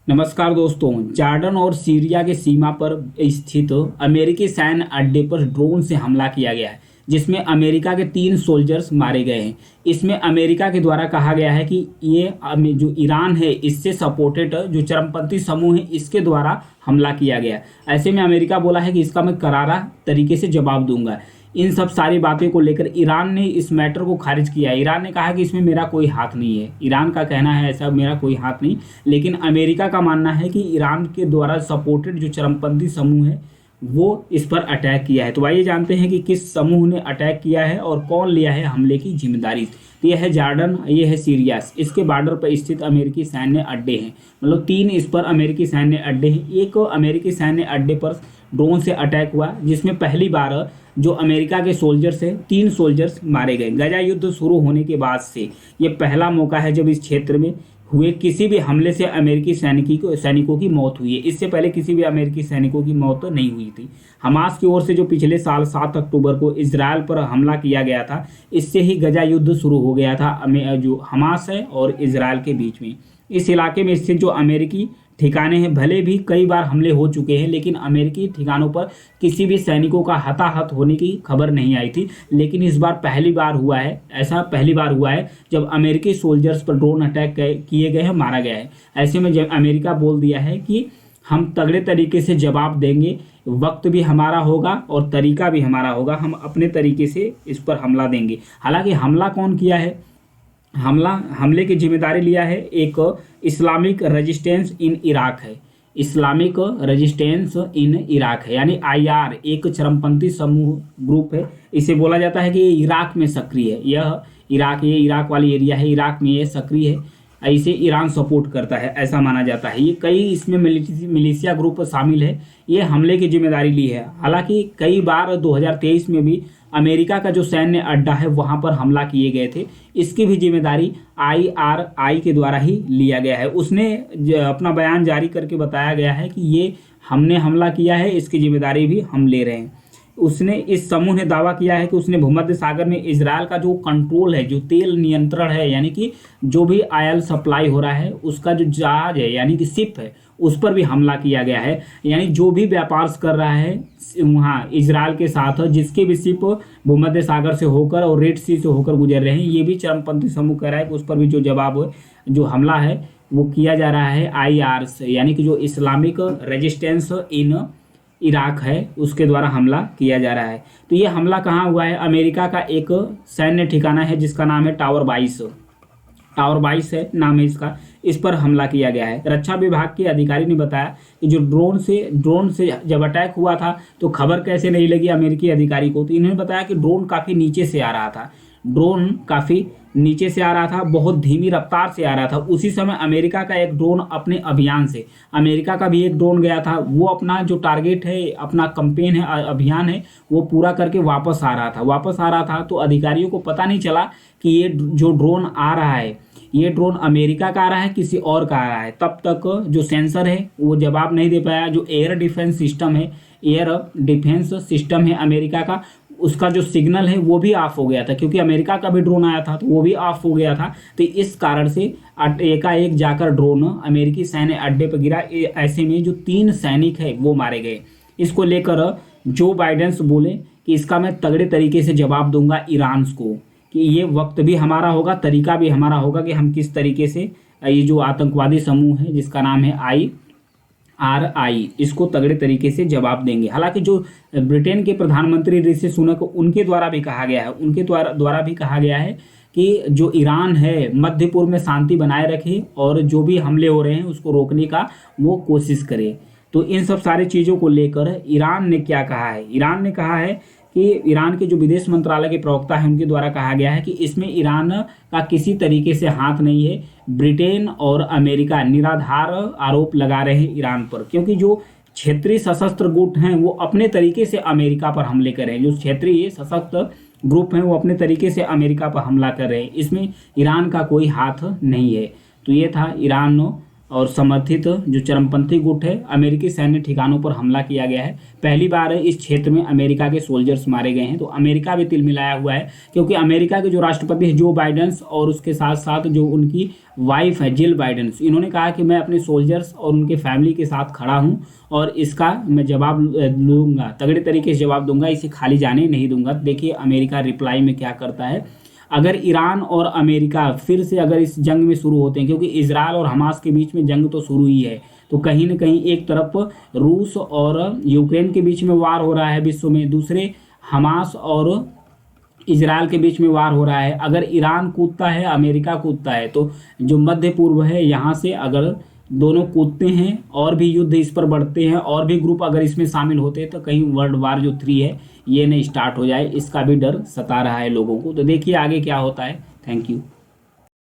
नमस्कार दोस्तों। जॉर्डन और सीरिया के सीमा पर स्थित अमेरिकी सैन्य अड्डे पर ड्रोन से हमला किया गया है, जिसमें अमेरिका के 3 सोल्जर्स मारे गए हैं। इसमें अमेरिका के द्वारा कहा गया है कि ये जो ईरान है इससे सपोर्टेड जो चरमपंथी समूह है इसके द्वारा हमला किया गया। ऐसे में अमेरिका बोला है कि इसका मैं करारा तरीके से जवाब दूंगा। इन सब सारी बातें को लेकर ईरान ने इस मैटर को खारिज किया। ईरान ने कहा कि इसमें मेरा कोई हाथ नहीं है। ईरान का कहना है ऐसा, मेरा कोई हाथ नहीं। लेकिन अमेरिका का मानना है कि ईरान के द्वारा सपोर्टेड जो चरमपंथी समूह है वो इस पर अटैक किया है। तो आइए जानते हैं कि किस समूह ने अटैक किया है और कौन लिया है हमले की जिम्मेदारी। तो यह है जॉर्डन, ये है सीरिया। इसके बॉर्डर पर स्थित अमेरिकी सैन्य अड्डे हैं, मतलब 3 इस पर अमेरिकी सैन्य अड्डे हैं। एक अमेरिकी सैन्य अड्डे पर ड्रोन से अटैक हुआ, जिसमें पहली बार जो अमेरिका के सोल्जर्स हैं 3 सोल्जर्स मारे गए। गजा युद्ध शुरू होने के बाद से ये पहला मौका है जब इस क्षेत्र में हुए किसी भी हमले से अमेरिकी सैनिकों की मौत हुई है। इससे पहले किसी भी अमेरिकी सैनिकों की मौत नहीं हुई थी। हमास की ओर से जो पिछले साल 7 अक्टूबर को इजराइल पर हमला किया गया था, इससे ही गजा युद्ध शुरू हो गया था जो हमास है और इजराइल के बीच में। इस इलाके में स्थित जो अमेरिकी ठिकाने हैं, भले भी कई बार हमले हो चुके हैं, लेकिन अमेरिकी ठिकानों पर किसी भी सैनिकों का हताहत होने की खबर नहीं आई थी। लेकिन इस बार पहली बार हुआ है, ऐसा पहली बार हुआ है जब अमेरिकी सोल्जर्स पर ड्रोन अटैक किए गए हैं, मारा गया है। ऐसे में जब अमेरिका बोल दिया है कि हम तगड़े तरीके से जवाब देंगे, वक्त भी हमारा होगा और तरीका भी हमारा होगा, हम अपने तरीके से इस पर हमला देंगे। हालांकि हमला कौन किया है? हमले की जिम्मेदारी लिया है एक इस्लामिक रेजिस्टेंस इन इराक है। इस्लामिक रेजिस्टेंस इन इराक है, यानी IR एक चरमपंथी समूह ग्रुप है। इसे बोला जाता है कि ये इराक में सक्रिय है। ये इराक वाली एरिया है, इराक में ये सक्रिय है। इसे ईरान सपोर्ट करता है, ऐसा माना जाता है। ये कई इसमें मिलिशिया ग्रुप शामिल है। ये हमले की जिम्मेदारी ली है। हालांकि कई बार 2023 में भी अमेरिका का जो सैन्य अड्डा है वहां पर हमला किए गए थे। इसकी भी जिम्मेदारी IRI के द्वारा ही लिया गया है। उसने अपना बयान जारी करके बताया गया है कि ये हमने हमला किया है, इसकी जिम्मेदारी भी हम ले रहे हैं। उसने इस समूह ने दावा किया है कि उसने भूमध्य सागर में इजराइल का जो कंट्रोल है, जो तेल नियंत्रण है, यानी कि जो भी ऑयल सप्लाई हो रहा है उसका जो जहाज है यानी कि शिप है, उस पर भी हमला किया गया है। यानी जो भी व्यापार कर रहा है वहाँ इजराइल के साथ, जिसके भी शिप भूमध्य सागर से होकर और रेड सी से होकर गुजर रहे हैं, ये भी चरमपंथी समूह कह रहा है कि उस पर भी जो जवाब जो हमला है वो किया जा रहा है IR से, यानी कि जो इस्लामिक रेजिस्टेंस इन इराक है उसके द्वारा हमला किया जा रहा है। तो ये हमला कहाँ हुआ है? अमेरिका का एक सैन्य ठिकाना है जिसका नाम है टावर 22 है नाम है इसका। इस पर हमला किया गया है। रक्षा विभाग के अधिकारी ने बताया कि जो ड्रोन से जब अटैक हुआ था तो खबर कैसे नहीं लगी अमेरिकी अधिकारी को। तो इन्होंने बताया कि ड्रोन काफ़ी नीचे से आ रहा था। बहुत धीमी रफ्तार से आ रहा था। उसी समय अमेरिका का एक ड्रोन अपने अभियान से, अमेरिका का भी एक ड्रोन गया था, वो अपना जो टारगेट है, अपना कैंपेन है, अभियान है, वो पूरा करके वापस आ रहा था। तो अधिकारियों को पता नहीं चला कि ये जो ड्रोन आ रहा है, ये ड्रोन अमेरिका का आ रहा है किसी और का आ रहा है। तब तक जो सेंसर है वो जवाब नहीं दे पाया। जो एयर डिफेंस सिस्टम है अमेरिका का, उसका जो सिग्नल है वो भी ऑफ हो गया था, क्योंकि अमेरिका का भी ड्रोन आया था तो वो भी ऑफ हो गया था। तो इस कारण से एकाएक जाकर ड्रोन अमेरिकी सैन्य अड्डे पर गिरा। ऐसे में जो 3 सैनिक है वो मारे गए। इसको लेकर जो बाइडेन बोले कि इसका मैं तगड़े तरीके से जवाब दूंगा ईरान को, कि ये वक्त भी हमारा होगा, तरीका भी हमारा होगा कि हम किस तरीके से ये जो आतंकवादी समूह है जिसका नाम है IRI, इसको तगड़े तरीके से जवाब देंगे। हालांकि जो ब्रिटेन के प्रधानमंत्री ऋषि सुनक, उनके द्वारा भी कहा गया है कि जो ईरान है मध्य पूर्व में शांति बनाए रखे और जो भी हमले हो रहे हैं उसको रोकने का वो कोशिश करे। तो इन सब सारी चीज़ों को लेकर ईरान ने क्या कहा है? ईरान ने कहा है कि ईरान के जो विदेश मंत्रालय के प्रवक्ता हैं उनके द्वारा कहा गया है कि इसमें ईरान का किसी तरीके से हाथ नहीं है। ब्रिटेन और अमेरिका निराधार आरोप लगा रहे हैं ईरान पर, क्योंकि जो क्षेत्रीय सशस्त्र गुट हैं वो अपने तरीके से अमेरिका पर हमले कर रहे हैं। जो क्षेत्रीय सशस्त्र ग्रुप हैं वो अपने तरीके से अमेरिका पर हमला कर रहे हैं। इसमें ईरान का कोई हाथ नहीं है। तो ये था ईरान और समर्थित जो चरमपंथी गुट है, अमेरिकी सैन्य ठिकानों पर हमला किया गया है। पहली बार इस क्षेत्र में अमेरिका के सोल्जर्स मारे गए हैं। तो अमेरिका भी तिलमिलाया हुआ है, क्योंकि अमेरिका के जो राष्ट्रपति है जो बाइडेन और उसके साथ साथ जो उनकी वाइफ है जिल बाइडेन, इन्होंने कहा कि मैं अपने सोल्जर्स और उनके फैमिली के साथ खड़ा हूं और इसका मैं जवाब लूँगा, तगड़े तरीके से जवाब दूंगा, इसे खाली जाने नहीं दूंगा। देखिए अमेरिका रिप्लाई में क्या करता है। अगर ईरान और अमेरिका फिर से अगर इस जंग में शुरू होते हैं, क्योंकि इजराइल और हमास के बीच में जंग तो शुरू ही है, तो कहीं ना कहीं एक तरफ रूस और यूक्रेन के बीच में वार हो रहा है विश्व में, दूसरे हमास और इजराइल के बीच में वार हो रहा है। अगर ईरान कूदता है, अमेरिका कूदता है, तो जो मध्य पूर्व है यहाँ से अगर दोनों कूदते हैं और भी युद्ध इस पर बढ़ते हैं और भी ग्रुप अगर इसमें शामिल होते हैं, तो कहीं वर्ल्ड वार जो 3 है ये नहीं स्टार्ट हो जाए, इसका भी डर सता रहा है लोगों को। तो देखिए आगे क्या होता है। Thank you.